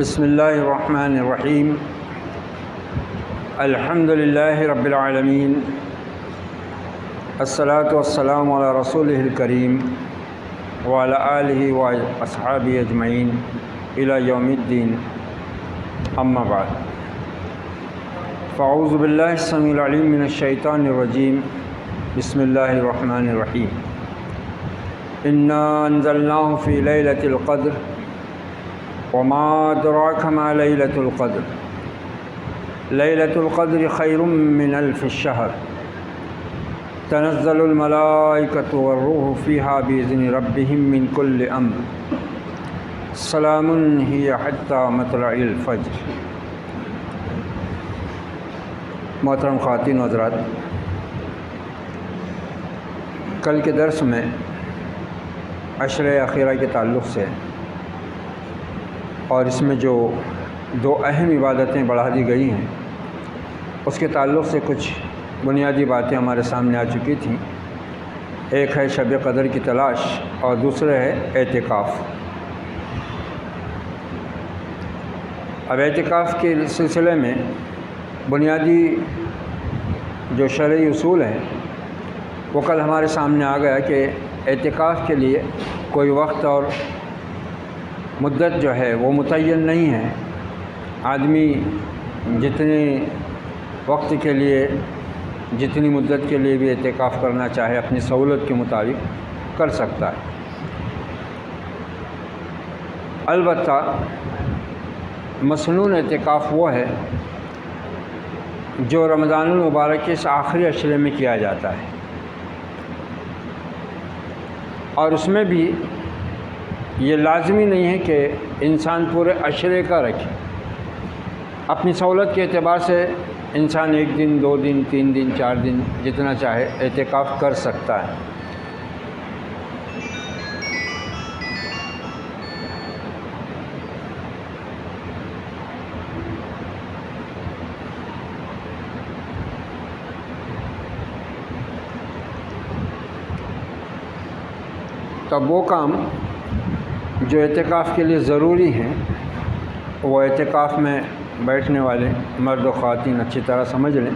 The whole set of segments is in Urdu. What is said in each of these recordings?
بسم اللہ الرحمن الرحیم الحمد للہ رب العالمین الصلاۃ والسلام علی رسولہ الکریم وعلی آلہ واصحابہ اجمعین الی یوم الدین، اما بعد، فاعوذ باللہ السمیع العلیم من الشیطان الرجیم، بسم اللہ الرحمن الرحیم، انا انزلناہ فی لیلۃ القدر وما ادراک ما لیلۃ القدر لیلۃ القدر خیر من الف الشہر تنزل الملائکۃ والروح فیہا بإذن ربہم من کل امر سلام ہی حتی مطلع الفجر۔ محترم خواتین و حضرات، کل کے درس میں عشر اخیرہ کے تعلق سے اور اس میں جو دو اہم عبادتیں بڑھا دی گئی ہیں اس کے تعلق سے کچھ بنیادی باتیں ہمارے سامنے آ چکی تھیں۔ ایک ہے شب قدر کی تلاش اور دوسرے ہے اعتکاف۔ اب اعتکاف کے سلسلے میں بنیادی جو شرعی اصول ہیں وہ کل ہمارے سامنے آ گیا کہ اعتکاف کے لیے کوئی وقت اور مدت جو ہے وہ متعین نہیں ہے۔ آدمی جتنے وقت کے لیے جتنی مدت کے لیے بھی اعتکاف کرنا چاہے اپنی سہولت کے مطابق کر سکتا ہے۔ البتہ مسنون اعتکاف وہ ہے جو رمضان المبارک کے اس آخری عشرے میں کیا جاتا ہے، اور اس میں بھی یہ لازمی نہیں ہے کہ انسان پورے عشرے کا رکھے۔ اپنی سہولت کے اعتبار سے انسان 1 دن 2 دن 3 دن 4 دن جتنا چاہے اعتکاف کر سکتا ہے۔ تب وہ کام جو اعتکاف کے لیے ضروری ہیں وہ اعتکاف میں بیٹھنے والے مرد و خواتین اچھی طرح سمجھ لیں،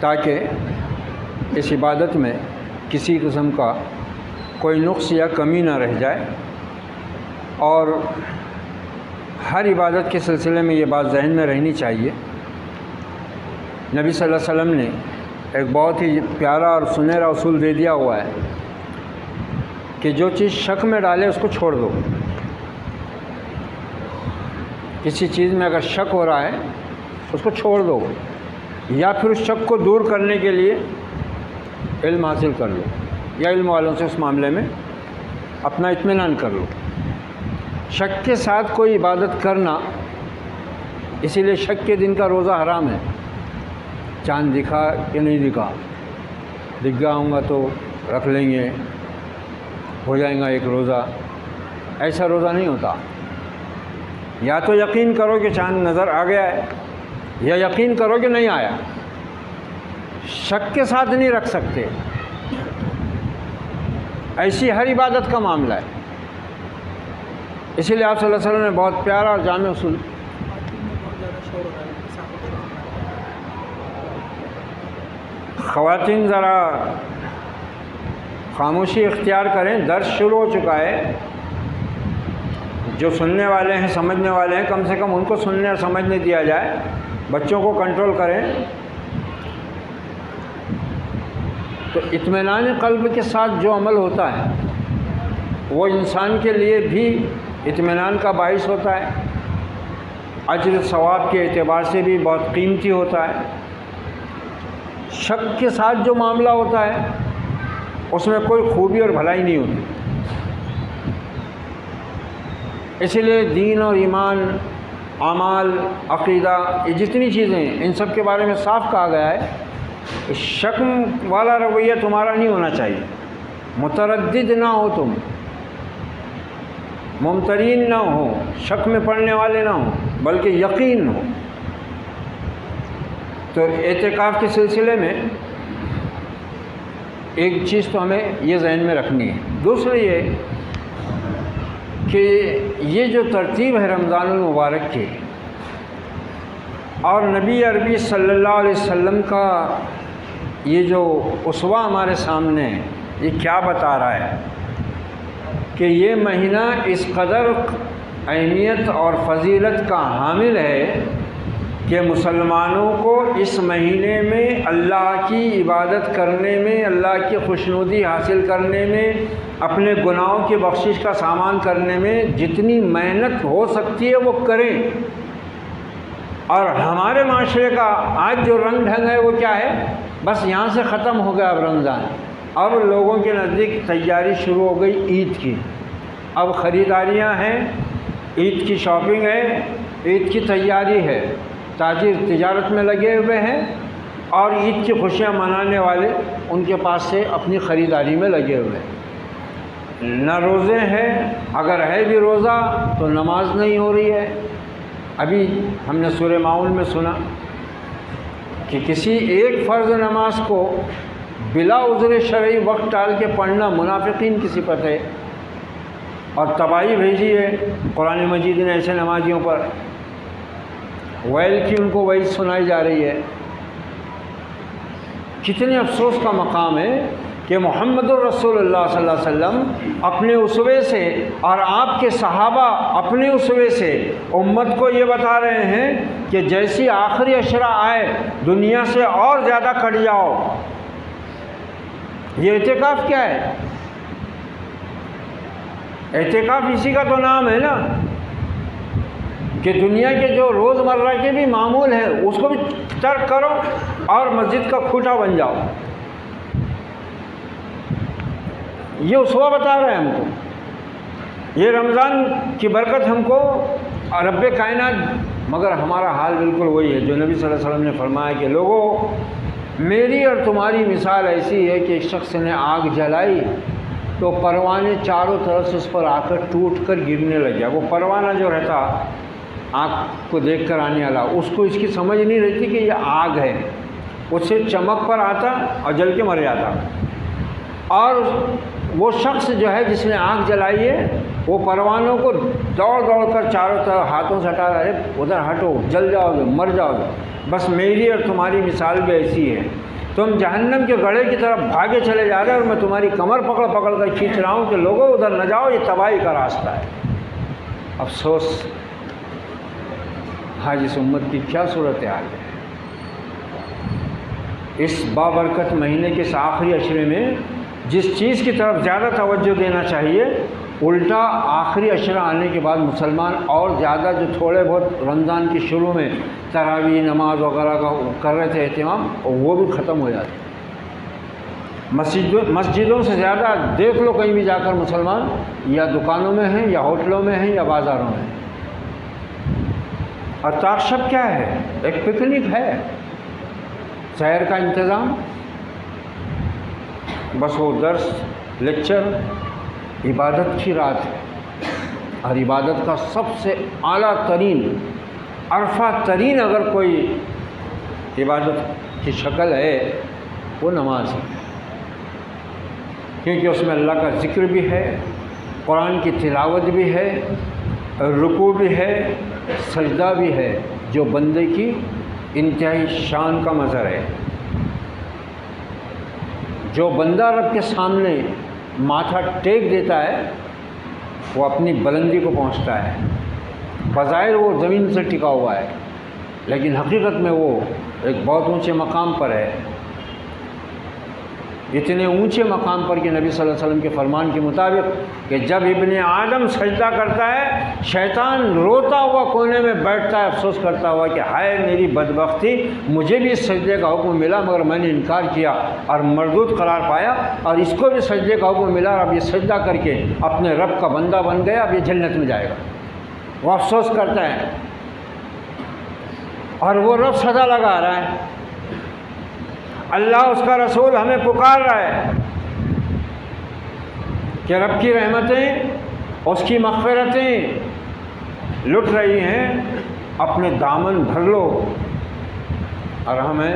تاکہ اس عبادت میں کسی قسم کا کوئی نقص یا کمی نہ رہ جائے۔ اور ہر عبادت کے سلسلے میں یہ بات ذہن میں رہنی چاہیے، نبی صلی اللہ علیہ وسلم نے ایک بہت ہی پیارا اور سنہرا اصول دے دیا ہوا ہے کہ جو چیز شک میں ڈالے اس کو چھوڑ دو۔ کسی چیز میں اگر شک ہو رہا ہے اس کو چھوڑ دو، یا پھر اس شک کو دور کرنے کے لیے علم حاصل کر لو، یا علم والوں سے اس معاملے میں اپنا اطمینان کر لو۔ شک کے ساتھ کوئی عبادت کرنا، اسی لیے شک کے دن کا روزہ حرام ہے۔ چاند دکھا کہ نہیں دکھا، دکھ گیا ہوں گا تو رکھ لیں گے، ہو جائے گا ایک روزہ، ایسا روزہ نہیں ہوتا۔ یا تو یقین کرو کہ چاند نظر آ گیا ہے، یا یقین کرو کہ نہیں آیا۔ شک کے ساتھ نہیں رکھ سکتے۔ ایسی ہر عبادت کا معاملہ ہے۔ اسی لیے آپ صلی اللہ علیہ وسلم نے بہت پیارا اور جامع اصول۔ خواتین ذرا خاموشی اختیار کریں، درس شروع ہو چکا ہے۔ جو سننے والے ہیں سمجھنے والے ہیں کم سے کم ان کو سننے اور سمجھنے دیا جائے۔ بچوں کو کنٹرول کریں۔ تو اطمینان قلب کے ساتھ جو عمل ہوتا ہے وہ انسان کے لیے بھی اطمینان کا باعث ہوتا ہے، اجر ثواب کے اعتبار سے بھی بہت قیمتی ہوتا ہے۔ شک کے ساتھ جو معاملہ ہوتا ہے اس میں کوئی خوبی اور بھلائی نہیں ہوتی۔ اسی لیے دین اور ایمان، اعمال، عقیدہ، یہ جتنی چیزیں ہیں ان سب کے بارے میں صاف کہا گیا ہے کہ شک والا رویہ تمہارا نہیں ہونا چاہیے۔ متردد نہ ہو، تم ممترین نہ ہو، شک میں پڑنے والے نہ ہوں، بلکہ یقین ہو۔ تو اعتکاف کے سلسلے میں ایک چیز تو ہمیں یہ ذہن میں رکھنی ہے۔ دوسری یہ کہ یہ جو ترتیب ہے رمضان المبارک کی اور نبی عربی صلی اللہ علیہ وسلم کا یہ جو اسوہ ہمارے سامنے ہے، یہ کیا بتا رہا ہے کہ یہ مہینہ اس قدر اہمیت اور فضیلت کا حامل ہے کہ مسلمانوں کو اس مہینے میں اللہ کی عبادت کرنے میں، اللہ کی خوشنودی حاصل کرنے میں، اپنے گناہوں کی بخشش کا سامان کرنے میں جتنی محنت ہو سکتی ہے وہ کریں۔ اور ہمارے معاشرے کا آج جو رنگ ڈھنگ ہے وہ کیا ہے؟ بس یہاں سے ختم ہو گیا اب رمضان، اب لوگوں کے نزدیک تیاری شروع ہو گئی عید کی، اب خریداریاں ہیں، عید کی شاپنگ ہے، عید کی تیاری ہے، تاجر تجارت میں لگے ہوئے ہیں اور عید کی خوشیاں منانے والے ان کے پاس سے اپنی خریداری میں لگے ہوئے ہیں۔ نہ روزے ہیں، اگر ہے بھی روزہ تو نماز نہیں ہو رہی ہے۔ ابھی ہم نے سورہ ماؤن میں سنا کہ کسی ایک فرض نماز کو بلا عذر شرعی وقت ٹال کے پڑھنا منافقین کی صفت ہے، اور تباہی بھیجی ہے قرآن مجید نے ایسے نمازیوں پر، ویل کی ان کو وعید سنائی جا رہی ہے۔ کتنے افسوس کا مقام ہے کہ محمد الرسول اللہ صلی اللہ علیہ وسلم اپنے اسوے سے اور آپ کے صحابہ اپنے اسوے سے امت کو یہ بتا رہے ہیں کہ جیسی آخری عشرہ آئے دنیا سے اور زیادہ کٹ جاؤ۔ یہ اعتکاف کیا ہے؟ اعتکاف اسی کا تو نام ہے نا، کہ دنیا کے جو روز مرہ کے بھی معمول ہیں اس کو بھی ترک کرو اور مسجد کا کھوٹا بن جاؤ۔ یہ اسوہ بتا رہے ہیں ہم کو، یہ رمضان کی برکت ہم کو رب کائنات، مگر ہمارا حال بالکل وہی ہے جو نبی صلی اللہ علیہ وسلم نے فرمایا کہ لوگوں میری اور تمہاری مثال ایسی ہے کہ ایک شخص نے آگ جلائی تو پروانے چاروں طرف سے اس پر آ کر ٹوٹ کر گرنے لگا۔ وہ پروانہ جو رہتا آنکھ کو دیکھ کر آنے والا، اس کو اس کی سمجھ نہیں رہتی کہ یہ آگ ہے، اس سے چمک پر آتا اور جل کے مر جاتا۔ اور وہ شخص جو ہے جس نے آگ جلائی ہے وہ پروانوں کو دوڑ دوڑ کر چاروں طرف ہاتھوں سے ہٹا رہا ہے، ادھر ہٹو، جل جاؤ گے، مر جاؤ گے۔ بس میری اور تمہاری مثال بھی ایسی ہے، تم جہنم کے گڑھے کی طرف بھاگے چلے جا رہے اور میں تمہاری کمر پکڑ پکڑ کر کھینچ رہا ہوں کہ لوگوں ادھر نہ جاؤ، یہ تباہی کا راستہ ہے۔ افسوس آج اس امت کی کیا صورتحال ہے۔ اس بابرکت مہینے کے اس آخری عشرے میں جس چیز کی طرف زیادہ توجہ دینا چاہیے، الٹا آخری عشرہ آنے کے بعد مسلمان اور زیادہ جو تھوڑے بہت رمضان کے شروع میں تراویح نماز وغیرہ کا کر رہے تھے اہتمام، وہ بھی ختم ہو جاتے۔ مسجدوں سے زیادہ دیکھ لو کہیں بھی جا کر مسلمان یا دکانوں میں ہیں یا ہوٹلوں میں ہیں یا بازاروں میں ہیں۔ اور تاشب کیا ہے؟ ایک پکنک ہے، شہر کا انتظام، بس وہ درس لیکچر عبادت کی رات ہے، اور عبادت کا سب سے اعلیٰ ترین عرفہ ترین اگر کوئی عبادت کی شکل ہے وہ نماز ہے، کیونکہ اس میں اللہ کا ذکر بھی ہے، قرآن کی تلاوت بھی ہے، رکوع بھی ہے، سجدہ بھی ہے، جو بندے کی انتہائی شان کا مظہر ہے۔ جو بندہ رب کے سامنے ماتھا ٹیک دیتا ہے وہ اپنی بلندی کو پہنچتا ہے، بظاہر وہ زمین سے ٹکا ہوا ہے لیکن حقیقت میں وہ ایک بہت اونچے مقام پر ہے، اتنے اونچے مقام پر کہ نبی صلی اللہ علیہ وسلم کے فرمان کے مطابق کہ جب ابن آدم سجدہ کرتا ہے شیطان روتا ہوا کونے میں بیٹھتا ہے، افسوس کرتا ہوا کہ ہائے میری بدبختی، مجھے بھی اس سجدے کا حکم ملا مگر میں نے انکار کیا اور مردود قرار پایا، اور اس کو بھی سجدے کا حکم ملا اور اب یہ سجدہ کر کے اپنے رب کا بندہ بن گیا، اب یہ جنت میں جائے گا۔ وہ افسوس کرتا ہے اور وہ رب صدا لگا رہا ہے، اللہ اس کا رسول ہمیں پکار رہا ہے کہ رب کی رحمتیں اس کی مغفرتیں لٹ رہی ہیں، اپنے دامن بھر لو اور ہمیں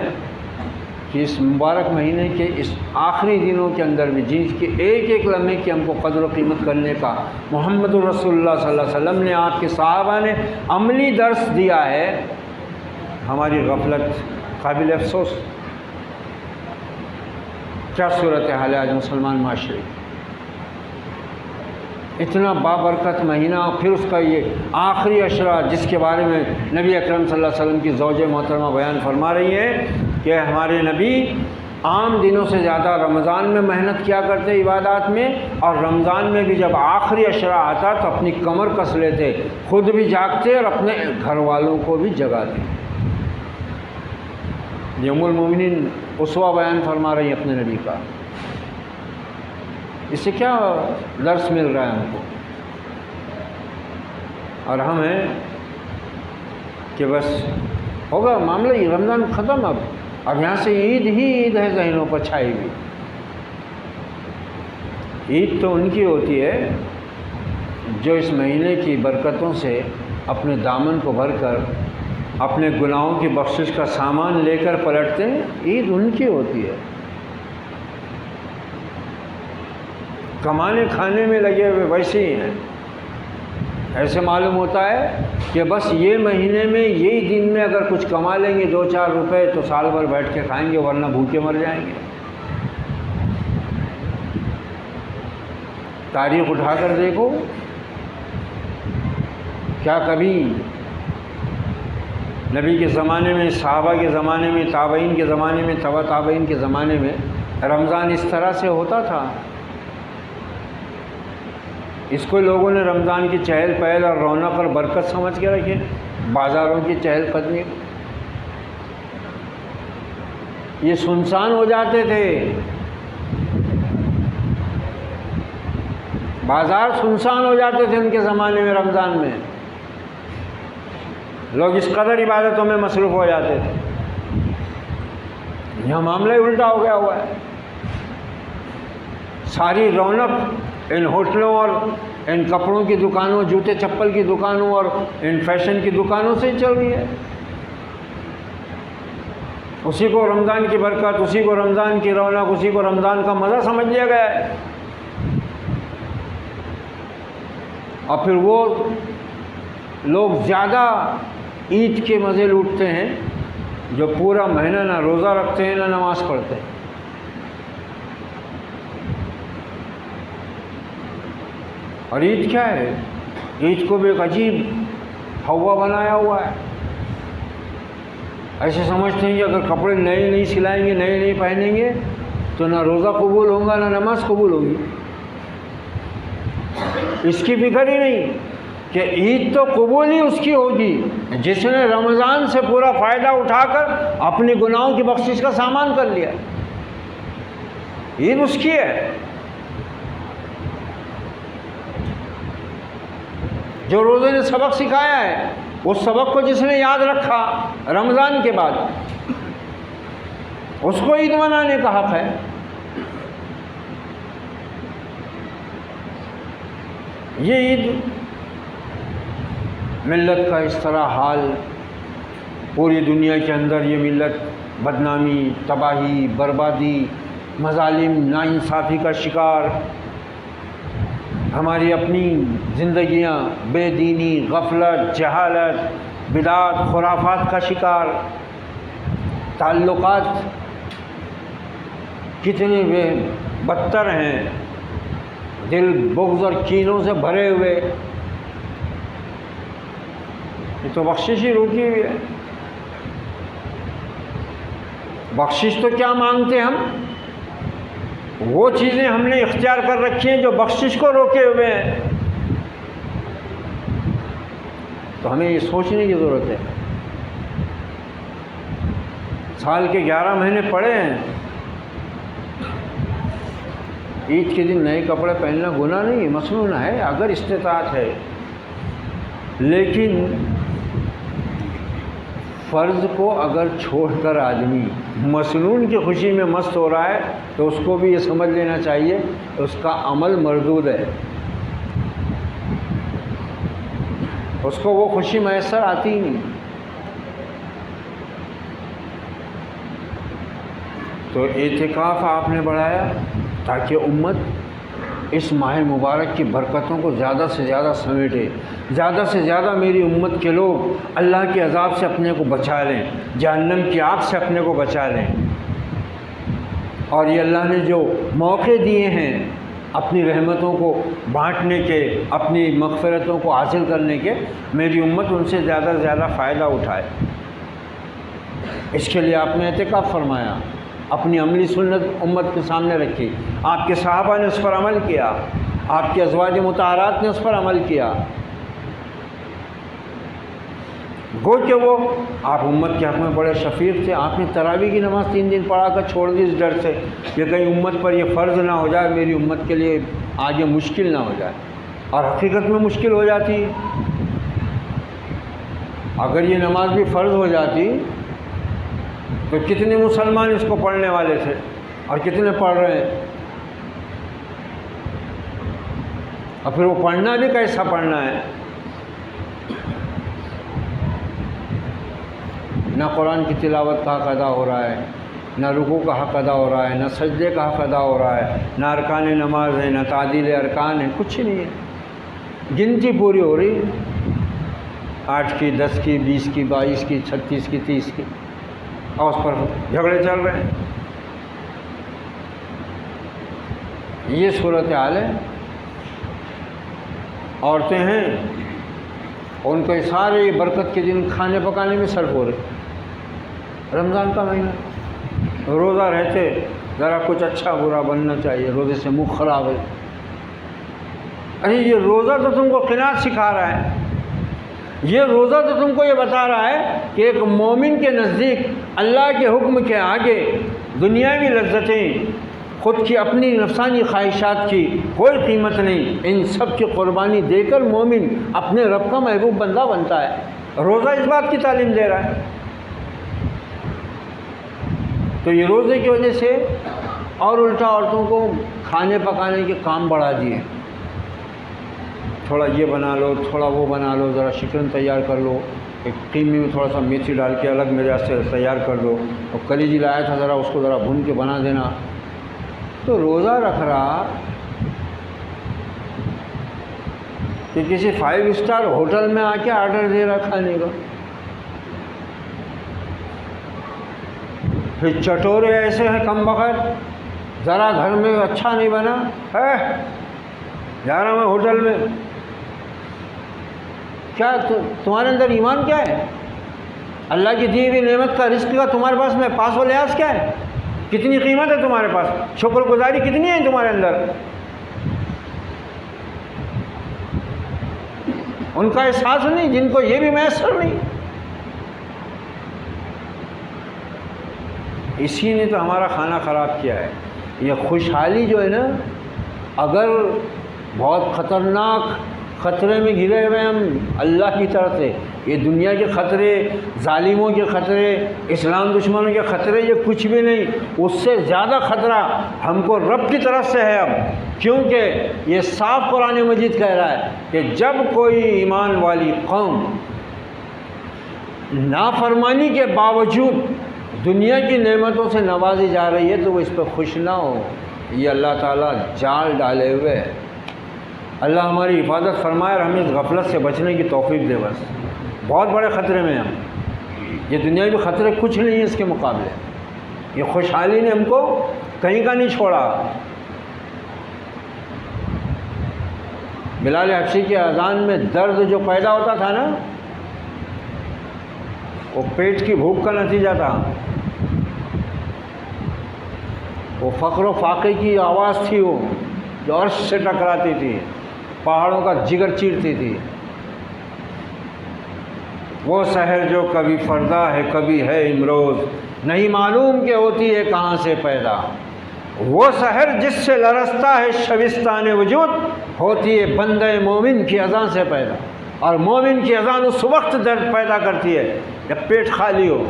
کہ اس مبارک مہینے کے اس آخری دنوں کے اندر بھی جن کے ایک ایک لمحے کی ہم کو قدر و قیمت کرنے کا محمد رسول اللہ صلی اللہ علیہ وسلم نے، آپ کے صحابہ نے عملی درس دیا ہے، ہماری غفلت قابل افسوس۔ کیا صورتحال ہے آج مسلمان معاشرے، اتنا بابرکت مہینہ، پھر اس کا یہ آخری عشرہ جس کے بارے میں نبی اکرم صلی اللہ علیہ وسلم کی زوج محترمہ بیان فرما رہی ہے کہ ہمارے نبی عام دنوں سے زیادہ رمضان میں محنت کیا کرتے عبادات میں، اور رمضان میں بھی جب آخری عشرہ آتا تو اپنی کمر کس لیتے، خود بھی جاگتے اور اپنے گھر والوں کو بھی جگاتے۔ یہ ام المومنین اسوہ بیان فرما رہی ہیں اپنے نبی کا۔ اس سے کیا درس مل رہا ہے ہم کو؟ اور ہم ہیں کہ بس ہوگا معاملہ ہی، رمضان ختم، اب یہاں سے عید ہی عید ہے ذہنوں پر چھائی ہوئی۔ عید تو ان کی ہوتی ہے جو اس مہینے کی برکتوں سے اپنے دامن کو بھر کر اپنے گناہوں کی بخشش کا سامان لے کر پلٹتے ہیں، عید ان کی ہوتی ہے۔ کمانے کھانے میں لگے ہوئے ویسے ہی ہیں، ایسے معلوم ہوتا ہے کہ بس یہ مہینے میں یہی دن میں اگر کچھ کما لیں گے 2-4 روپے تو سال بھر بیٹھ کے کھائیں گے، ورنہ بھوکے مر جائیں گے۔ تاریخ اٹھا کر دیکھو، کیا کبھی نبی کے زمانے میں، صحابہ کے زمانے میں، تابعین کے زمانے میں، تبع تابعین کے زمانے میں رمضان اس طرح سے ہوتا تھا؟ اس کو لوگوں نے رمضان کی چہل پہل اور رونق اور برکت سمجھ کے رکھے، بازاروں کی چہل قدمی، یہ سنسان ہو جاتے تھے، بازار سنسان ہو جاتے تھے ان کے زمانے میں رمضان میں، لوگ اس قدر عبادتوں میں مصروف ہو جاتے تھے۔ یہاں معاملہ ہی الٹا ہو گیا ہوا ہے، ساری رونق ان ہوٹلوں اور ان کپڑوں کی دکانوں، جوتے چپل کی دکانوں اور ان فیشن کی دکانوں سے ہی چل رہی ہے۔ اسی کو رمضان کی برکت، اسی کو رمضان کی رونق، اسی کو رمضان کا مزہ سمجھ لیا گیا ہے، اور پھر وہ لوگ زیادہ عید کے مزے لوٹتے ہیں جو پورا مہینہ نہ روزہ رکھتے ہیں نہ نماز پڑھتے ہیں۔ اور عید کیا ہے؟ عید کو بھی ایک عجیب ہوا بنایا ہوا ہے، ایسے سمجھتے ہیں کہ اگر کپڑے نئے نہیں سلائیں گے، نئے نہیں پہنیں گے تو نہ روزہ قبول ہوگا نہ نماز قبول ہوگی۔ اس کی فکر ہی نہیں کہ عید تو قبول ہی اس کی ہوگی جس نے رمضان سے پورا فائدہ اٹھا کر اپنے گناہوں کی بخشش کا سامان کر لیا، عید اس کی ہے۔ جو روزے نے سبق سکھایا ہے، اس سبق کو جس نے یاد رکھا رمضان کے بعد، اس کو عید منانے کا حق ہے۔ یہ عید ملت کا اس طرح حال، پوری دنیا کے اندر یہ ملت بدنامی، تباہی، بربادی، مظالم، ناانصافی کا شکار، ہماری اپنی زندگیاں بے دینی، غفلت، جہالت، بدعت، خرافات کا شکار، تعلقات کتنے بدتر ہیں، دل بغض اور کینوں سے بھرے ہوئے، یہ تو بخشش ہی روکی ہوئی ہے۔ بخشش تو کیا مانگتے ہم؟ وہ چیزیں ہم نے اختیار کر رکھی ہیں جو بخشش کو روکے ہوئے ہیں۔ تو ہمیں یہ سوچنے کی ضرورت ہے، سال کے 11 مہینے پڑے ہیں، عید کے دن نئے کپڑے پہننا گناہ نہیں ہے، مسنون ہے اگر استطاعت ہے، لیکن فرض کو اگر چھوڑ کر آدمی مسنون کی خوشی میں مست ہو رہا ہے تو اس کو بھی یہ سمجھ لینا چاہیے اس کا عمل مردود ہے، اس کو وہ خوشی میسر آتی ہی نہیں۔ تو اعتکاف آپ نے بڑھایا تاکہ امت اس ماہ مبارک کی برکتوں کو زیادہ سے زیادہ سمیٹے، زیادہ سے زیادہ میری امت کے لوگ اللہ کے عذاب سے اپنے کو بچا لیں، جہنم کی آگ سے اپنے کو بچا لیں۔ اور یہ اللہ نے جو موقع دیے ہیں اپنی رحمتوں کو بانٹنے کے، اپنی مغفرتوں کو حاصل کرنے کے، میری امت ان سے زیادہ سے زیادہ فائدہ اٹھائے۔ اس کے لیے آپ نے اعتکاف فرمایا، اپنی عملی سنت امت کے سامنے رکھی، آپ کے صحابہ نے اس پر عمل کیا، آپ کے ازواج مطہرات نے اس پر عمل کیا۔ گو کہ وہ آپ امت کے حق میں بڑے شفیق تھے، آپ نے تراویح کی نماز 3 دن پڑھا کر چھوڑ دی اس ڈر سے کہ کہیں امت پر یہ فرض نہ ہو جائے، میری امت کے لیے آگے مشکل نہ ہو جائے، اور حقیقت میں مشکل ہو جاتی۔ اگر یہ نماز بھی فرض ہو جاتی تو کتنے مسلمان اس کو پڑھنے والے تھے اور کتنے پڑھ رہے ہیں، اور پھر وہ پڑھنا بھی کیسا پڑھنا ہے؟ نہ قرآن کی تلاوت کا حق ادا ہو رہا ہے، نہ رکوع کا حق ادا ہو رہا ہے، نہ سجدے کا حق ادا ہو رہا ہے، نہ ارکان نماز ہے، نہ تعدیل ارکان ہے، کچھ نہیں ہے۔ گنتی پوری ہو رہی، 8 کی، 10 کی، 20 کی، 22 کی، 36 کی، 30 کی، اور اس پر جھگڑے چل رہے ہیں۔ یہ صورتحال ہے۔ عورتیں ہیں، ان کے سارے برکت کے دن کھانے پکانے میں صرف ہو رہے۔ رمضان کا مہینہ، روزہ رہتے ذرا کچھ اچھا برا بننا چاہیے، روزے سے منہ خراب ہے۔ ارے یہ روزہ تو تم کو قناعت سکھا رہا ہے، یہ روزہ تو تم کو یہ بتا رہا ہے کہ ایک مومن کے نزدیک اللہ کے حکم کے آگے دنیاوی لذتیں، خود کی اپنی نفسانی خواہشات کی کوئی قیمت نہیں، ان سب کی قربانی دے کر مومن اپنے رب کا محبوب بندہ بنتا ہے۔ روزہ اس بات کی تعلیم دے رہا ہے۔ تو یہ روزے کی وجہ سے اور الٹا عورتوں کو کھانے پکانے کے کام بڑھا دیے، تھوڑا یہ بنا لو، تھوڑا وہ بنا لو، ذرا شکن تیار کر لو، ایک قیمے میں تھوڑا سا میتھی ڈال کے الگ میرے واسطے تیار کر دو، اور کلیجی لایا تھا ذرا اس کو ذرا بھون کے بنا دینا۔ تو روزہ رکھ رہا کہ کسی 5 اسٹار ہوٹل میں آ کے آرڈر دے رہا کھانے کا۔ پھر چٹورے ایسے ہیں کم بخت، ذرا گھر میں اچھا نہیں بنا ہے، جا رہا میں ہوٹل میں۔ کیا تمہارے اندر ایمان کیا ہے؟ اللہ کی دی ہوئی نعمت کا، رزق کا تمہارے پاس میں پاس و لحاظ کیا ہے؟ کتنی قیمت ہے تمہارے پاس؟ شکر گزاری کتنی ہے تمہارے اندر؟ ان کا احساس نہیں، جن کو یہ بھی میسر نہیں۔ اسی نے تو ہمارا کھانا خراب کیا ہے۔ یہ خوشحالی جو ہے نا، اگر بہت خطرناک خطرے میں گھرے ہوئے ہم اللہ کی طرف سے، یہ دنیا کے خطرے، ظالموں کے خطرے، اسلام دشمنوں کے خطرے، یہ کچھ بھی نہیں، اس سے زیادہ خطرہ ہم کو رب کی طرف سے ہے اب، کیونکہ یہ صاف قرآن مجید کہہ رہا ہے کہ جب کوئی ایمان والی قوم نافرمانی کے باوجود دنیا کی نعمتوں سے نوازی جا رہی ہے تو وہ اس پہ خوش نہ ہو۔ یہ اللہ تعالیٰ جال ڈالے ہوئے ہے۔ اللہ ہماری حفاظت فرمائے اور ہمیں اس غفلت سے بچنے کی توفیق دے۔ بس بہت بڑے خطرے میں ہم، یہ دنیاوی خطرے کچھ نہیں ہیں اس کے مقابلے۔ یہ خوشحالی نے ہم کو کہیں کا نہیں چھوڑا۔ بلال حبشی کی اذان میں درد جو پیدا ہوتا تھا نا، وہ پیٹ کی بھوک کا نتیجہ تھا۔ وہ فقر و فاقے کی آواز تھی، وہ جو عرش سے ٹکراتی تھی، پہاڑوں کا جگر چیرتی تھی۔ وہ سحر جو کبھی فردا ہے کبھی ہے امروز، نہیں معلوم کہ ہوتی ہے کہاں سے پیدا۔ وہ سحر جس سے لرزتا ہے شبستان وجود، ہوتی ہے بندہ مومن کی اذان سے پیدا۔ اور مومن کی اذان اس وقت درد پیدا کرتی ہے جب پیٹ خالی ہو۔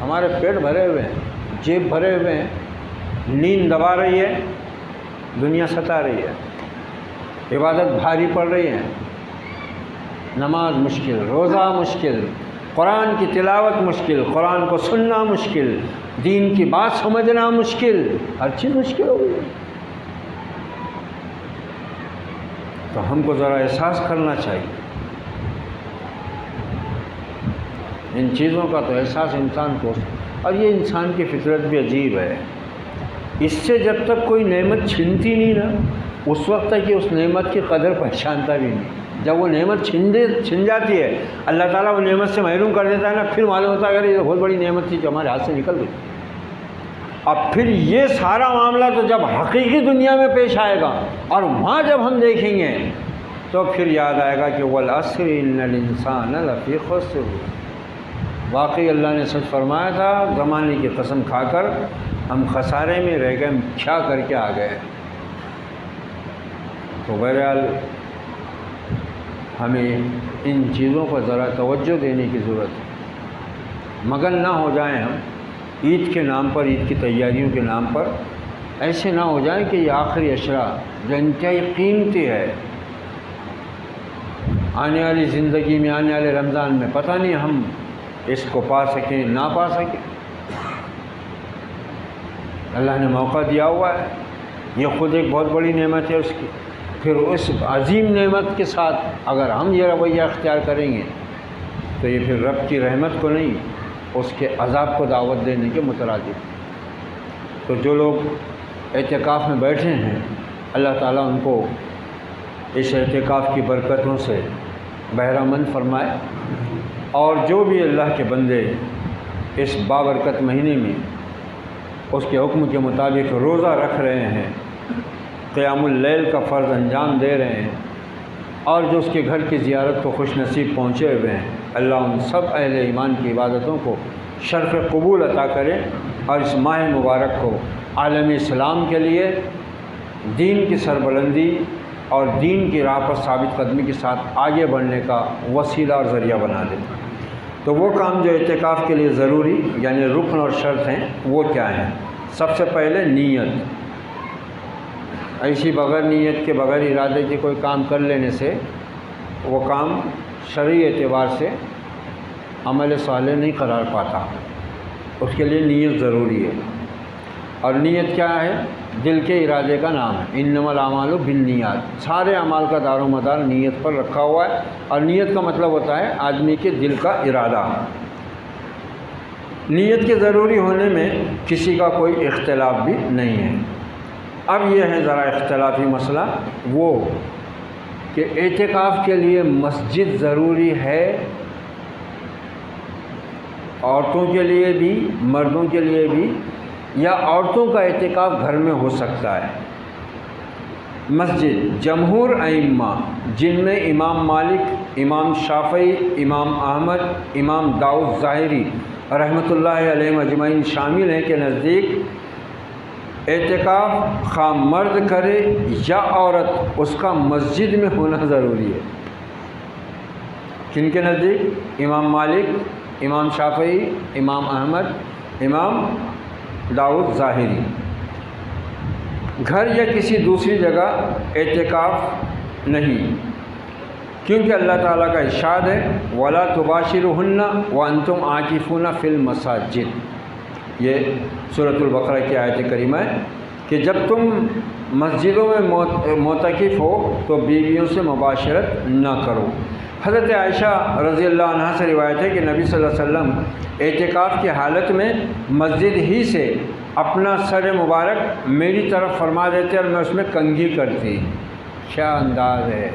ہمارے پیٹ بھرے ہوئے ہیں، جیب بھرے ہوئے ہیں، نیند دبا رہی ہے، دنیا ستا رہی ہے، عبادت بھاری پڑ رہی ہے، نماز مشکل، روزہ مشکل، قرآن کی تلاوت مشکل، قرآن کو سننا مشکل، دین کی بات سمجھنا مشکل، ہر چیز مشکل ہو گئی ہے۔ تو ہم کو ذرا احساس کرنا چاہیے، ان چیزوں کا تو احساس انسان کو، اور یہ انسان کی فطرت بھی عجیب ہے، اس سے جب تک کوئی نعمت چھنتی نہیں نا، اس وقت تک کہ اس نعمت کی قدر پہچانتا بھی نہیں۔ جب وہ نعمت چھن جاتی ہے، اللہ تعالیٰ وہ نعمت سے محروم کر دیتا ہے نا، پھر معلوم ہوتا ہے اگر یہ بہت بڑی نعمت تھی جو ہمارے ہاتھ سے نکل گئی۔ اب پھر یہ سارا معاملہ تو جب حقیقی دنیا میں پیش آئے گا اور وہاں جب ہم دیکھیں گے تو پھر یاد آئے گا کہ والعصر ان الانسان لفی خسر، واقعی اللہ نے سچ فرمایا تھا، زمانے کی قسم کھا کر ہم خسارے میں رہ گئے، کیا کر کے آ گئے۔ تو بہرحال ہمیں ان چیزوں پر ذرا توجہ دینے کی ضرورت ہے، مگن نہ ہو جائیں ہم عید کے نام پر، عید کی تیاریوں کے نام پر، ایسے نہ ہو جائیں کہ یہ آخری عشرہ جو انتہائی قیمتی ہے، آنے والی زندگی میں، آنے والے رمضان میں پتہ نہیں ہم اس کو پا سکیں نہ پا سکیں۔ اللہ نے موقع دیا ہوا ہے، یہ خود ایک بہت بڑی نعمت ہے اس کی، پھر اس عظیم نعمت کے ساتھ اگر ہم یہ رویہ اختیار کریں گے تو یہ پھر رب کی رحمت کو نہیں، اس کے عذاب کو دعوت دینے کے مترادف۔ تو جو لوگ اعتکاف میں بیٹھے ہیں، اللہ تعالیٰ ان کو اس اعتکاف کی برکتوں سے بہرہ مند فرمائے، اور جو بھی اللہ کے بندے اس بابرکت مہینے میں اس کے حکم کے مطابق روزہ رکھ رہے ہیں، قیام اللیل کا فرض انجام دے رہے ہیں، اور جو اس کے گھر کی زیارت کو خوش نصیب پہنچے ہوئے ہیں، اللہ ان سب اہل ایمان کی عبادتوں کو شرف قبول عطا کرے، اور اس ماہ مبارک کو عالم اسلام کے لیے دین کی سربلندی اور دین کی راہ پر ثابت قدمی کے ساتھ آگے بڑھنے کا وسیلہ اور ذریعہ بنا دے۔ تو وہ کام جو اعتکاف کے لیے ضروری یعنی رکن اور شرط ہیں وہ کیا ہیں؟ سب سے پہلے نیت۔ ایسی بغیر نیت کے، بغیر ارادے کے کوئی کام کر لینے سے وہ کام شرعی اعتبار سے عمل صالح نہیں قرار پاتا، اس کے لیے نیت ضروری ہے۔ اور نیت کیا ہے؟ دل کے ارادے کا نام ہے، انما الاعمال بالنیات، سارے اعمال کا دار و مدار نیت پر رکھا ہوا ہے، اور نیت کا مطلب ہوتا ہے آدمی کے دل کا ارادہ۔ نیت کے ضروری ہونے میں کسی کا کوئی اختلاف بھی نہیں ہے۔ اب یہ ہے ذرا اختلافی مسئلہ وہ کہ اعتکاف کے لیے مسجد ضروری ہے، عورتوں کے لیے بھی مردوں کے لیے بھی، یا عورتوں کا اعتکاف گھر میں ہو سکتا ہے۔ مسجد جمہور ائمہ جن میں امام مالک، امام شافعی، امام احمد، امام داؤد ظاہری رحمۃ اللہ علیہ مجمعین شامل ہیں کے نزدیک اعتکاف خواہ مرد کرے یا عورت اس کا مسجد میں ہونا ضروری ہے۔ کن کے نزدیک؟ امام مالک، امام شافعی، امام احمد، امام داؤد ظاہری۔ گھر یا کسی دوسری جگہ اعتکاف نہیں، کیونکہ اللہ تعالیٰ کا ارشاد ہے وَلَا تُبَاشِرُوهُنَّ وَأَنْتُمْ عَاكِفُونَ فِي الْمَسَاجِدِ، یہ سورۃ البقرہ کی آیت کریمہ ہے کہ جب تم مسجدوں میں معتکف ہو تو بیویوں سے مباشرت نہ کرو۔ حضرت عائشہ رضی اللہ عنہا سے روایت ہے کہ نبی صلی اللہ علیہ وسلم اعتکاف کی حالت میں مسجد ہی سے اپنا سر مبارک میری طرف فرما دیتے اور میں اس میں کنگھی کرتی۔ کیا انداز ہے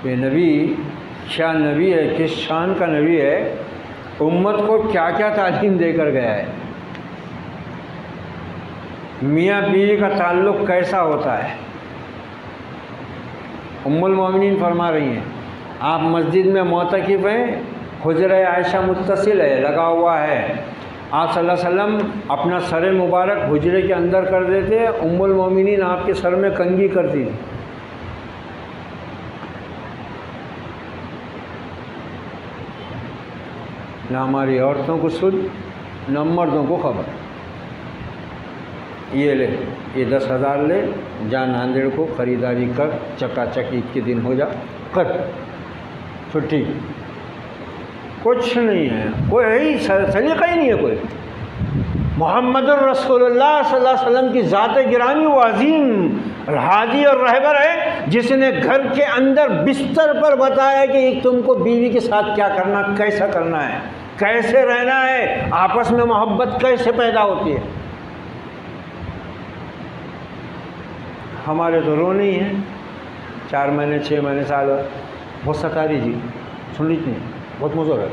یہ نبی، کیا نبی ہے، کس شان کا نبی ہے، امت کو کیا کیا تعلیم دے کر گیا ہے۔ میاں بیوی کا تعلق کیسا ہوتا ہے؟ ام المومنین فرما رہی ہیں آپ مسجد میں معتکف ہیں، حجرہ عائشہ متصل ہے، لگا ہوا ہے، آپ صلی اللہ علیہ وسلم اپنا سر مبارک حجرے کے اندر کر دیتے، ام المومنین آپ کے سر میں کنگھی کرتی تھی۔ نہ ہماری عورتوں کو سن، نہ مردوں کو خبر۔ یہ لے، یہ 10,000 لے، جا ناندیڑ کو خریداری کر، چکا چک عید کے دن ہو جا، کر چھٹی۔ کچھ نہیں ہے، کوئی سلیقہ ہی نہیں ہے کوئی۔ محمد الرسول اللہ صلی اللہ علیہ وسلم کی ذات گرامی و عظیم ہادی اور رہبر ہے، جس نے گھر کے اندر بستر پر بتایا کہ تم کو بیوی کے ساتھ کیا کرنا، کیسا کرنا ہے، کیسے رہنا ہے، آپس میں محبت کیسے پیدا ہوتی ہے۔ ہمارے تو رونے ہی ہیں، 4 مہینے 6 مہینے سال بہت ستا رہی جی، سن لیجیے بہت مزہ ہے،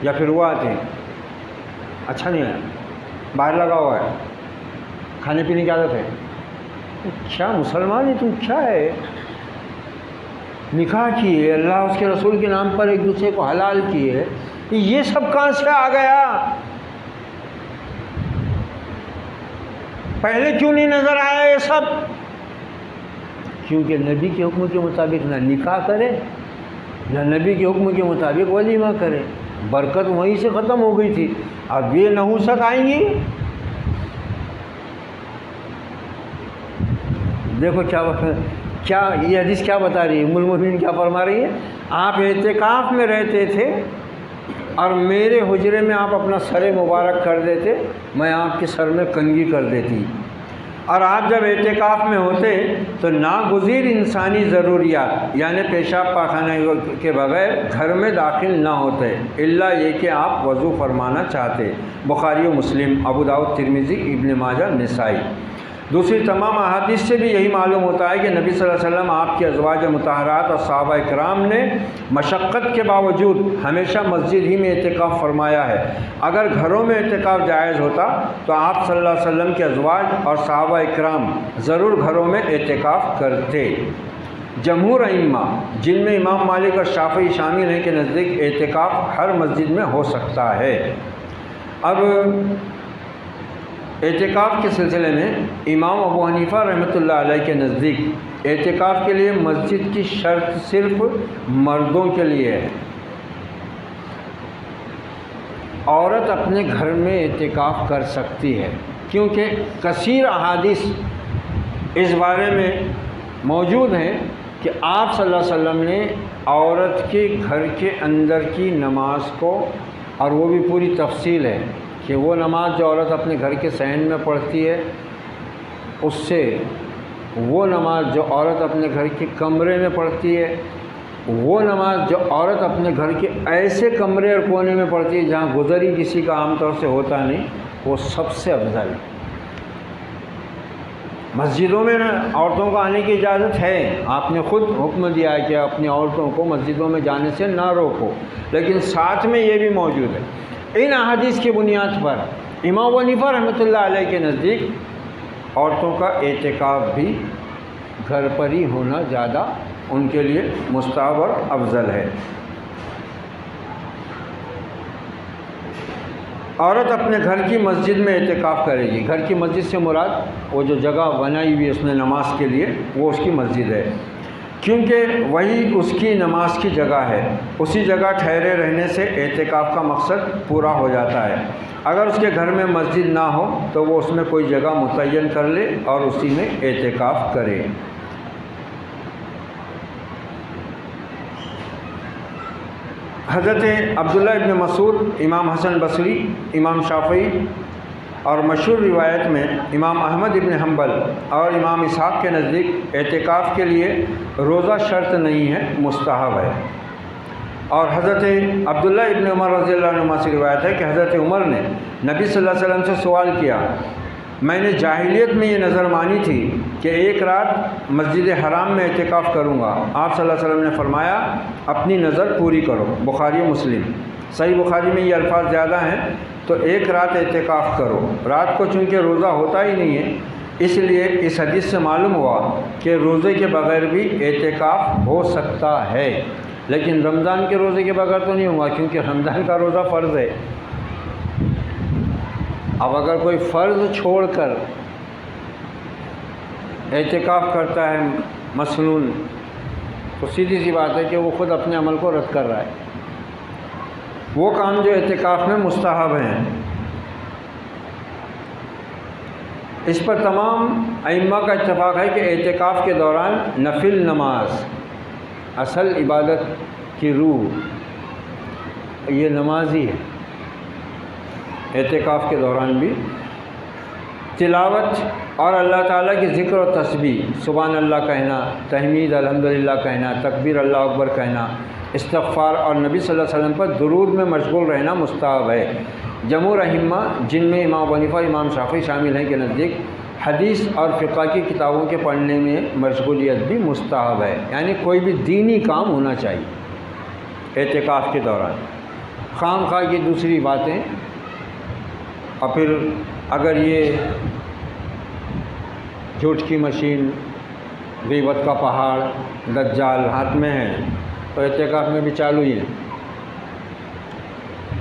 یا پھر وہ آتے ہیں اچھا نہیں ہے، باہر لگا ہوا ہے، کھانے پینے کی عادت ہے۔ کیا مسلمان ہے تم، کیا ہے، نکاح کیے، اللہ اس کے رسول کے نام پر ایک دوسرے کو حلال کیے، یہ سب کہاں سے آ گیا؟ پہلے کیوں نہیں نظر آیا یہ سب؟ کیونکہ نبی کے حکم کے مطابق نہ نکاح کرے، نہ نبی کے حکم کے مطابق ولیمہ کرے، برکت وہیں سے ختم ہو گئی تھی۔ اب یہ نحوست آئیں گی، دیکھو کیا یہ حدیث کیا بتا رہی ہے، ام المؤمنین کیا فرما رہی ہے؟ آپ اعتکاف میں رہتے تھے اور میرے حجرے میں آپ اپنا سر مبارک کر دیتے، میں آپ کے سر میں کنگھی کر دیتی، اور آپ جب اعتکاف میں ہوتے تو ناگزیر انسانی ضروریات یعنی پیشاب پاخانے کے بغیر گھر میں داخل نہ ہوتے، الا یہ کہ آپ وضو فرمانا چاہتے۔ بخاری و مسلم، ابو داؤد، ترمذی، ابن ماجہ، نسائی۔ دوسری تمام احادیث سے بھی یہی معلوم ہوتا ہے کہ نبی صلی اللہ علیہ وسلم، آپ کی ازواج مطہرات اور صحابہ کرام نے مشقت کے باوجود ہمیشہ مسجد ہی میں اعتکاف فرمایا ہے۔ اگر گھروں میں اعتکاف جائز ہوتا تو آپ صلی اللہ علیہ وسلم کے ازواج اور صحابہ کرام ضرور گھروں میں اعتکاف کرتے۔ جمہور ائمہ، جن میں امام مالک اور شافعی شامل ہیں، کے نزدیک اعتکاف ہر مسجد میں ہو سکتا ہے۔ اب اعتکاف کے سلسلے میں امام ابو حنیفہ رحمۃ اللہ علیہ کے نزدیک اعتکاف کے لیے مسجد کی شرط صرف مردوں کے لیے ہے۔ عورت اپنے گھر میں اعتکاف کر سکتی ہے، کیونکہ کثیر احادیث اس بارے میں موجود ہیں کہ آپ صلی اللہ علیہ وسلم نے عورت کے گھر کے اندر کی نماز کو، اور وہ بھی پوری تفصیل ہے کہ وہ نماز جو عورت اپنے گھر کے صحن میں پڑھتی ہے، اس سے وہ نماز جو عورت اپنے گھر کے کمرے میں پڑھتی ہے، وہ نماز جو عورت اپنے گھر کے ایسے کمرے اور کونے میں پڑھتی ہے جہاں گزر ہی کسی کا عام طور سے ہوتا نہیں، وہ سب سے افضل ہے۔ مسجدوں میں عورتوں کو آنے کی اجازت ہے، آپ نے خود حکم دیا ہے کہ اپنی عورتوں کو مسجدوں میں جانے سے نہ روکو، لیکن ساتھ میں یہ بھی موجود ہے۔ ان احادیث کی بنیاد پر امام ابو حنیفہ رحمۃ اللہ علیہ کے نزدیک عورتوں کا اعتکاف بھی گھر پر ہی ہونا زیادہ ان کے لیے مستحب اور افضل ہے۔ عورت اپنے گھر کی مسجد میں اعتکاف کرے گی۔ گھر کی مسجد سے مراد وہ جو جگہ بنائی ہوئی ہے اس میں نماز کے لیے، وہ اس کی مسجد ہے، کیونکہ وہی اس کی نماز کی جگہ ہے۔ اسی جگہ ٹھہرے رہنے سے اعتکاف کا مقصد پورا ہو جاتا ہے۔ اگر اس کے گھر میں مسجد نہ ہو تو وہ اس میں کوئی جگہ متعین کر لے اور اسی میں اعتکاف کرے۔ حضرت عبداللہ ابن مسعود، امام حسن بصری، امام شافعی اور مشہور روایت میں امام احمد ابن حنبل اور امام اسحاق کے نزدیک اعتکاف کے لیے روزہ شرط نہیں ہے، مستحب ہے۔ اور حضرت عبداللہ ابن عمر رضی اللہ عنہ سے روایت ہے کہ حضرت عمر نے نبی صلی اللہ علیہ وسلم سے سوال کیا، میں نے جاہلیت میں یہ نظر مانی تھی کہ ایک رات مسجد حرام میں اعتکاف کروں گا۔ آپ صلی اللہ علیہ وسلم نے فرمایا، اپنی نظر پوری کرو۔ بخاری و مسلم۔ صحیح بخاری میں یہ الفاظ زیادہ ہیں، تو ایک رات اعتکاف کرو۔ رات کو چونکہ روزہ ہوتا ہی نہیں ہے، اس لیے اس حدیث سے معلوم ہوا کہ روزے کے بغیر بھی اعتکاف ہو سکتا ہے، لیکن رمضان کے روزے کے بغیر تو نہیں ہوگا، کیونکہ رمضان کا روزہ فرض ہے۔ اب اگر کوئی فرض چھوڑ کر اعتکاف کرتا ہے مسنون، تو سیدھی سی بات ہے کہ وہ خود اپنے عمل کو رد کر رہا ہے۔ وہ کام جو اعتکاف میں مستحب ہیں، اس پر تمام ائمہ کا اتفاق ہے کہ اعتکاف کے دوران نفل نماز، اصل عبادت کی روح یہ نمازی ہے، اعتکاف کے دوران بھی تلاوت اور اللہ تعالیٰ کی ذکر و تسبیح، سبحان اللہ کہنا، تحمید الحمدللہ کہنا، تکبیر اللہ اکبر کہنا، استغفار اور نبی صلی اللہ علیہ وسلم پر درود میں مشغول رہنا مستحب ہے۔ جمہور ائمہ جن میں امام ابو حنیفہ امام شافعی شامل ہیں کے نزدیک حدیث اور فقہ کی کتابوں کے پڑھنے میں مشغولیت بھی مستحب ہے، یعنی کوئی بھی دینی کام ہونا چاہیے اعتکاف کے دوران، خام خواہ کی دوسری باتیں۔ اور پھر اگر یہ جھوٹ کی مشین، غیبت کا پہاڑ، دجال ہاتھ میں ہے تو اعتکاف میں بھی چالو ہی ہے۔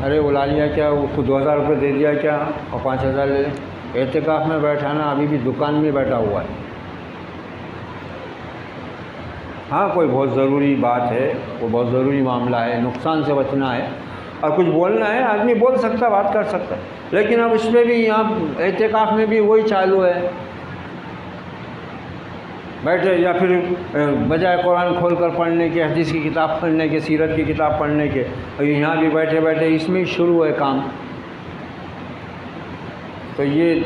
ارے بلا لیا کیا، وہ کو 2000 روپے دے دیا کیا اور 5000 لے لیں، اعتکاف میں بیٹھانا ابھی بھی دکان میں بیٹھا ہوا ہے۔ ہاں کوئی بہت ضروری بات ہے، وہ بہت ضروری معاملہ ہے، نقصان سے بچنا ہے اور کچھ بولنا ہے، آدمی بول سکتا ہے، بات کر سکتا ہے، لیکن اب اس میں بھی یہاں اعتکاف میں بھی وہی چالو ہے، بیٹھے یا پھر بجائے قرآن کھول کر پڑھنے کے، حدیث کی کتاب پڑھنے کے، سیرت کی کتاب پڑھنے کے، اور یہاں بھی بیٹھے بیٹھے اس میں شروع ہے کام، تو یہ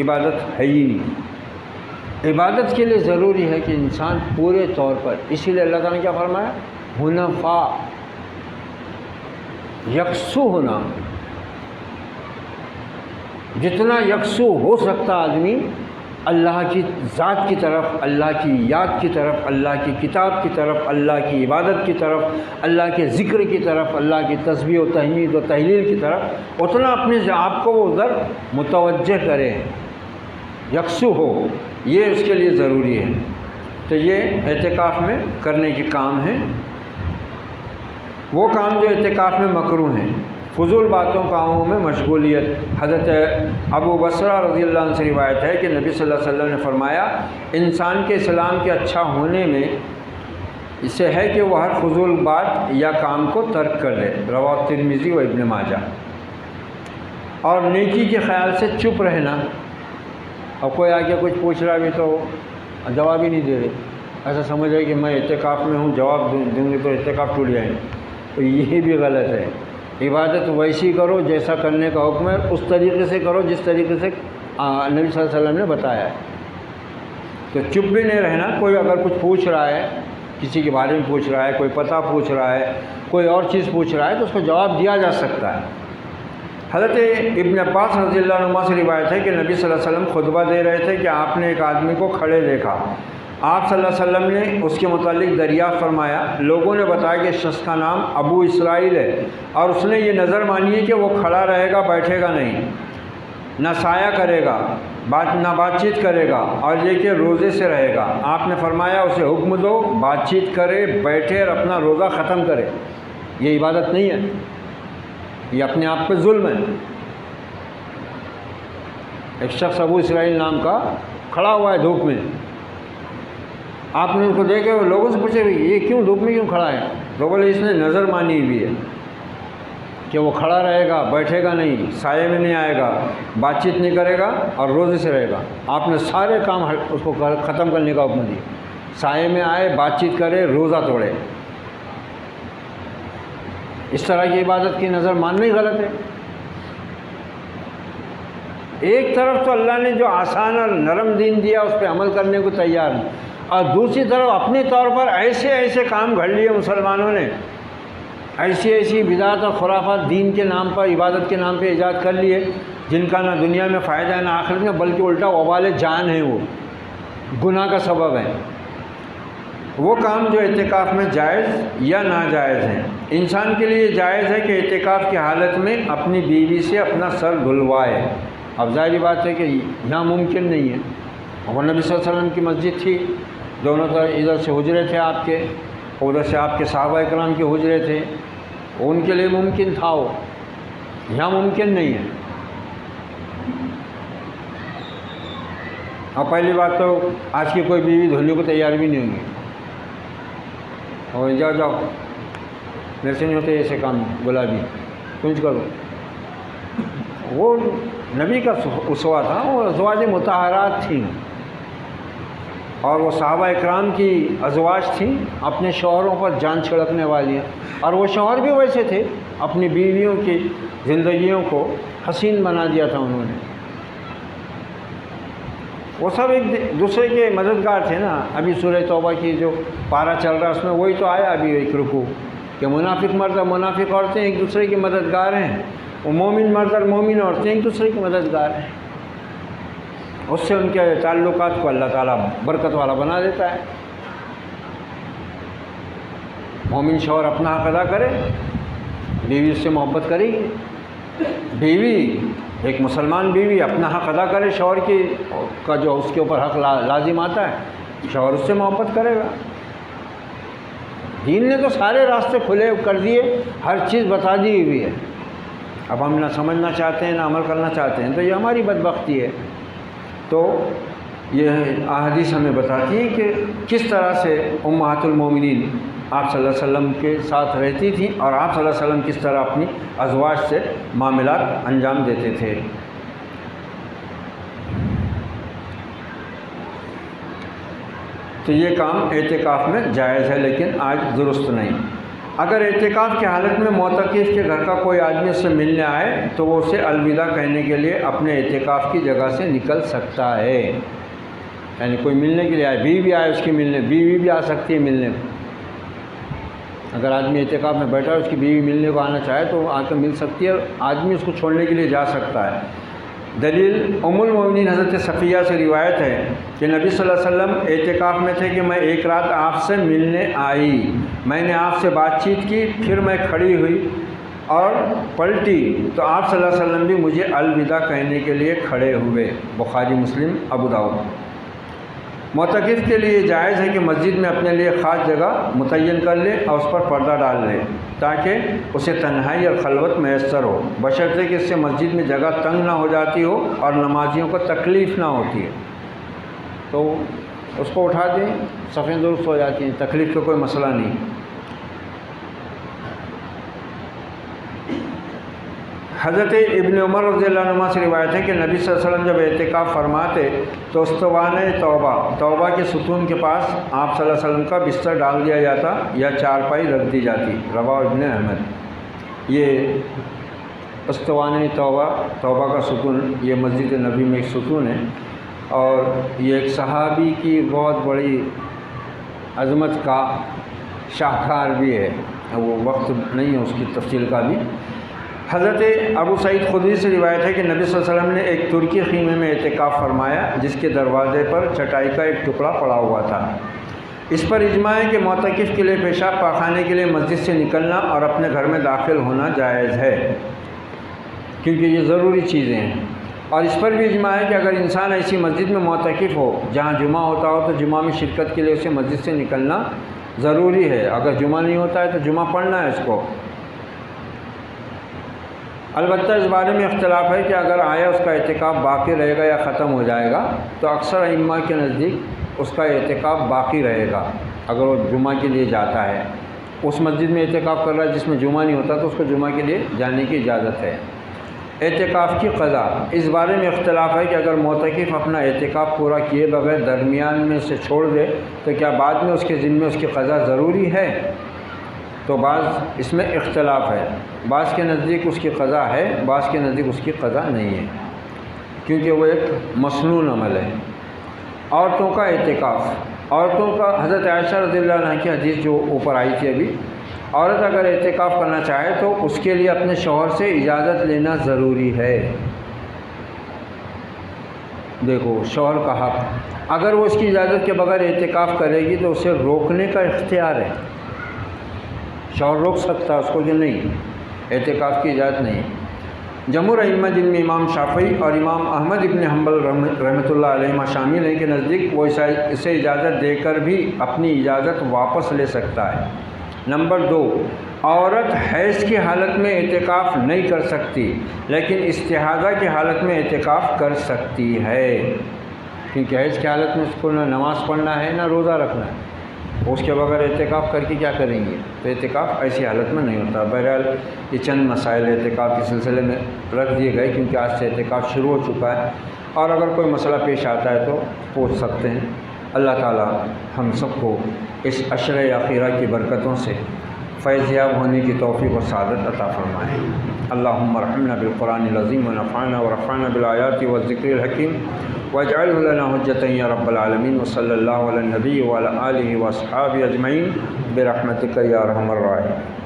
عبادت ہے ہی نہیں۔ عبادت کے لیے ضروری ہے کہ انسان پورے طور پر، اسی لیے اللہ تعالیٰ نے کیا فرمایا، حنفاء، یکسو ہونا، جتنا یکسو ہو سکتا آدمی اللہ کی ذات کی طرف، اللہ کی یاد کی طرف، اللہ کی کتاب کی طرف، اللہ کی عبادت کی طرف، اللہ کے ذکر کی طرف، اللہ کی تسبیح و تحمید و تحلیل کی طرف، اتنا اپنے آپ کو وہ ادھر متوجہ کرے، یکسو ہو، یہ اس کے لیے ضروری ہے۔ تو یہ اعتکاف میں کرنے کے کام ہیں، وہ کام جو اعتکاف میں مکروہ ہیں۔ فضول باتوں کاموں میں مشغولیت، حضرت ابو بصرہ رضی اللہ عنہ سے روایت ہے کہ نبی صلی اللہ علیہ وسلم نے فرمایا، انسان کے اسلام کے اچھا ہونے میں اس سے ہے کہ وہ ہر فضول بات یا کام کو ترک کر لے، رواه ترمذی و ابن ماجہ۔ اور نیکی کے خیال سے چپ رہنا، اور کوئی آگے کچھ پوچھ رہا بھی تو جواب ہی نہیں دے رہے، ایسا سمجھ رہے کہ میں اعتکاف میں ہوں، جواب دوں گے تو اعتکاف ٹوٹ جائیں گے، تو یہ بھی غلط ہے۔ عبادت ویسی کرو جیسا کرنے کا حکم ہے، اس طریقے سے کرو جس طریقے سے نبی صلی اللہ علیہ وسلم نے بتایا ہے۔ تو چپ بھی نہیں رہنا، کوئی اگر کچھ پوچھ رہا ہے، کسی کے بارے میں پوچھ رہا ہے، کوئی پتہ پوچھ رہا ہے، کوئی اور چیز پوچھ رہا ہے تو اس کو جواب دیا جا سکتا ہے۔ حضرت ابن عباس رضی اللہ عنہ سے روایت ہے کہ نبی صلی اللہ علیہ وسلم خطبہ دے رہے تھے کہ آپ نے ایک آدمی کو کھڑے دیکھا، آپ صلی اللہ علیہ وسلم نے اس کے متعلق دریافت فرمایا، لوگوں نے بتایا کہ شخص کا نام ابو اسرائیل ہے، اور اس نے یہ نظر مانی ہے کہ وہ کھڑا رہے گا، بیٹھے گا نہیں، نہ سایہ کرے گا، نہ بات چیت کرے گا، اور یہ کہ روزے سے رہے گا۔ آپ نے فرمایا اسے حکم دو، بات چیت کرے، بیٹھے اور اپنا روزہ ختم کرے۔ یہ عبادت نہیں ہے، یہ اپنے آپ پہ ظلم ہے۔ ایک شخص ابو اسرائیل نام کا کھڑا ہوا ہے دھوپ میں، آپ نے ان کو دیکھے، لوگوں سے پوچھے یہ کیوں دھوپ میں کیوں کھڑا ہے؟ تو بولے اس نے نظر مانی ہوئی ہے کہ وہ کھڑا رہے گا، بیٹھے گا نہیں، سائے میں نہیں آئے گا، بات چیت نہیں کرے گا اور روزے سے رہے گا۔ آپ نے سارے کام اس کو ختم کرنے کا حکم دیا، سائے میں آئے، بات چیت کرے، روزہ توڑے۔ اس طرح کی عبادت کی نظر ماننا ہی غلط ہے۔ ایک طرف تو اللہ نے جو آسان اور نرم دین دیا اس پہ عمل کرنے کو تیار نہیں، اور دوسری طرف اپنے طور پر ایسے ایسے کام گھڑ لیے مسلمانوں نے، ایسی ایسی بدعت اور خرافات دین کے نام پر، عبادت کے نام پہ ایجاد کر لیے، جن کا نہ دنیا میں فائدہ ہے نہ آخرت میں، بلکہ الٹا وبال جان ہے، وہ گناہ کا سبب ہے۔ وہ کام جو اعتکاف میں جائز یا ناجائز ہیں۔ انسان کے لیے جائز ہے کہ اعتکاف کی حالت میں اپنی بیوی سے اپنا سر دھلوائے۔ اب ظاہری بات ہے کہ ناممکن نہیں ہے، اور نبی صلی اللہ علیہ وسلم کی مسجد تھی، دونوں طرف ادھر سے حجرے تھے آپ کے، ادھر سے آپ کے صحابہ اکرام کے حجرے تھے، ان کے لیے ممکن تھا، وہ یہاں ممکن نہیں ہے۔ اور پہلی بات تو آج کی کوئی بیوی دھلنے کو تیار بھی نہیں ہوگی، اور جاؤ جاؤ میرے سے نہیں ہوتے ایسے کام، گلابی کچھ کرو۔ وہ نبی کا اسوہ تھا، وہ ازواج مطہرات تھیں، اور وہ صحابہ اکرام کی ازواج تھیں اپنے شوہروں پر جان چھڑکنے والیاں، اور وہ شوہر بھی ویسے تھے، اپنی بیویوں کی زندگیوں کو حسین بنا دیا تھا انہوں نے۔ وہ سب ایک دوسرے کے مددگار تھے نا۔ ابھی سورہ توبہ کی جو پارہ چل رہا ہے اس میں وہی تو آیا ابھی ایک رکوع کہ منافق مرد اور منافق عورتیں ایک دوسرے کی مددگار ہیں، وہ مومن مرد اور مومن عورتیں ایک دوسرے کی مددگار ہیں۔ اس سے ان کے تعلقات کو اللہ تعالیٰ برکت والا بنا دیتا ہے۔ مومن شوہر اپنا حق ادا کرے، بیوی اس سے محبت کرے گی، بیوی ایک مسلمان بیوی اپنا حق ادا کرے، شوہر کا جو اس کے اوپر حق لازم آتا ہے شوہر اس سے محبت کرے گا۔ دین نے تو سارے راستے کھلے کر دیے، ہر چیز بتا دی ہوئی ہے۔ اب ہم نہ سمجھنا چاہتے ہیں نہ عمل کرنا چاہتے ہیں، تو یہ ہماری بدبختی ہے۔ تو یہ احادیث ہمیں بتاتی ہے کہ کس طرح سے امہات المومنین آپ صلی اللہ علیہ وسلم کے ساتھ رہتی تھیں، اور آپ صلی اللہ علیہ وسلم کس طرح اپنی ازواج سے معاملات انجام دیتے تھے۔ تو یہ کام اعتکاف میں جائز ہے، لیکن آج درست نہیں۔ اگر اعتکاف کی حالت میں معتکف کے گھر کا کوئی آدمی اس سے ملنے آئے تو وہ اسے الوداع کہنے کے لیے اپنے اعتکاف کی جگہ سے نکل سکتا ہے۔ یعنی کوئی ملنے کے لیے آئے، بیوی بھی آئے اس کی ملنے، بیوی بھی آ سکتی ہے ملنے کو۔ اگر آدمی اعتکاف میں بیٹھا ہے اس کی بیوی ملنے کو آنا چاہے تو وہ آ کے مل سکتی ہے، آدمی اس کو چھوڑنے کے لیے جا سکتا ہے۔ دلیل ام المومنین حضرت صفیہ سے روایت ہے کہ نبی صلی اللہ علیہ وسلم اعتکاف میں تھے کہ میں ایک رات آپ سے ملنے آئی، میں نے آپ سے بات چیت کی، پھر میں کھڑی ہوئی اور پلٹی تو آپ صلی اللہ علیہ وسلم بھی مجھے الوداع کہنے کے لیے کھڑے ہوئے۔ بخاری، مسلم، ابو داؤد۔ معتکف کے لیے جائز ہے کہ مسجد میں اپنے لیے خاص جگہ متعین کر لے اور اس پر پردہ ڈال لے تاکہ اسے تنہائی اور خلوت میسر ہو، بشرطے کہ اس سے مسجد میں جگہ تنگ نہ ہو جاتی ہو اور نمازیوں کو تکلیف نہ ہوتی ہے۔ تو اس کو اٹھا دیں، صفیں درست ہو جاتی ہیں، تکلیف کا کوئی مسئلہ نہیں۔ حضرت ابن عمر رضی اللہ عنہ سے روایت ہے کہ نبی صلی اللہ علیہ وسلم جب اعتکاف فرماتے تو استوانِ توبہ کے ستون کے پاس آپ صلی اللہ علیہ وسلم کا بستر ڈال دیا جاتا یا چارپائی رکھ دی جاتی۔ رواہ ابن احمد۔ یہ استوانِ توبہ کا ستون یہ مسجد نبی میں ایک ستون ہے، اور یہ ایک صحابی کی بہت بڑی عظمت کا شاہکار بھی ہے، وہ وقت نہیں ہے اس کی تفصیل کا بھی۔ حضرت ابو سعید خدری سے روایت ہے کہ نبی صلی اللہ علیہ وسلم نے ایک ترکی خیمے میں اعتکاف فرمایا جس کے دروازے پر چٹائی کا ایک ٹکڑا پڑا ہوا تھا۔ اس پر اجماع ہے کہ معتکف کے لیے پیشاب پاخانے کے لیے مسجد سے نکلنا اور اپنے گھر میں داخل ہونا جائز ہے، کیونکہ یہ ضروری چیزیں ہیں۔ اور اس پر بھی اجماع ہے کہ اگر انسان ایسی مسجد میں معتکف ہو جہاں جمعہ ہوتا ہو تو جمعہ میں شرکت کے لیے اسے مسجد سے نکلنا ضروری ہے۔ اگر جمعہ نہیں ہوتا ہے تو جمعہ پڑھنا ہے اس کو۔ البتہ اس بارے میں اختلاف ہے کہ اگر آیا اس کا اعتکاف باقی رہے گا یا ختم ہو جائے گا، تو اکثر ائمہ کے نزدیک اس کا اعتکاف باقی رہے گا۔ اگر وہ جمعہ کے لیے جاتا ہے، اس مسجد میں اعتکاف کر رہا ہے جس میں جمعہ نہیں ہوتا تو اس کو جمعہ کے لیے جانے کی اجازت ہے۔ اعتکاف کی قضا، اس بارے میں اختلاف ہے کہ اگر معتکف اپنا اعتکاف پورا کیے بغیر درمیان میں سے چھوڑ دے تو کیا بعد میں اس کے ذمے اس کی قضا ضروری ہے؟ تو بعض اس میں اختلاف ہے، بعض کے نزدیک اس کی قضا ہے، بعض کے نزدیک اس کی قضا نہیں ہے، کیونکہ وہ ایک مسنون عمل ہے۔ عورتوں کا اعتکاف، عورتوں کا حضرت عائشہ رضی اللہ عنہ کی حدیث جو اوپر آئی تھی ابھی، عورت اگر اعتکاف کرنا چاہے تو اس کے لیے اپنے شوہر سے اجازت لینا ضروری ہے۔ دیکھو شوہر کا حق، اگر وہ اس کی اجازت کے بغیر اعتکاف کرے گی تو اسے روکنے کا اختیار ہے، شوہر روک سکتا ہے اس کو کہ نہیں، اعتکاف کی اجازت نہیں۔ جمہور ائمہ جن میں امام شافعی اور امام احمد ابن حنبل رحمۃ اللہ علیہ شامل ہیں کے نزدیک وہ اسے اجازت دے کر بھی اپنی اجازت واپس لے سکتا ہے۔ نمبر 2، عورت حیض کی حالت میں اعتکاف نہیں کر سکتی لیکن استحاضہ کی حالت میں اعتکاف کر سکتی ہے، کیونکہ حیض کی حالت میں اس کو نہ نماز پڑھنا ہے نہ روزہ رکھنا ہے، اس کے بغیر اعتکاف کر کے کیا کریں گے؟ تو اعتکاف ایسی حالت میں نہیں ہوتا۔ بہرحال یہ چند مسائل اعتکاف کے سلسلے میں رکھ دیے گئے کیونکہ آج سے اعتکاف شروع ہو چکا ہے، اور اگر کوئی مسئلہ پیش آتا ہے تو پوچھ سکتے ہیں۔ اللہ تعالی ہم سب کو اس عشر اخیرہ کی برکتوں سے فیض یاب ہونے کی توفیق و سعادت عطا فرمائے۔ اللہم ارحمنا بالقرآن العظیم ونفعنا ورفعنا بالآیات والذکر الحکیم واجعلہ لنا حجۃ یا رب العالمین، وصلی اللہ علی النبی وعلی آلہ واصحابہ اجمعین برحمتک یا ارحم الراحمین۔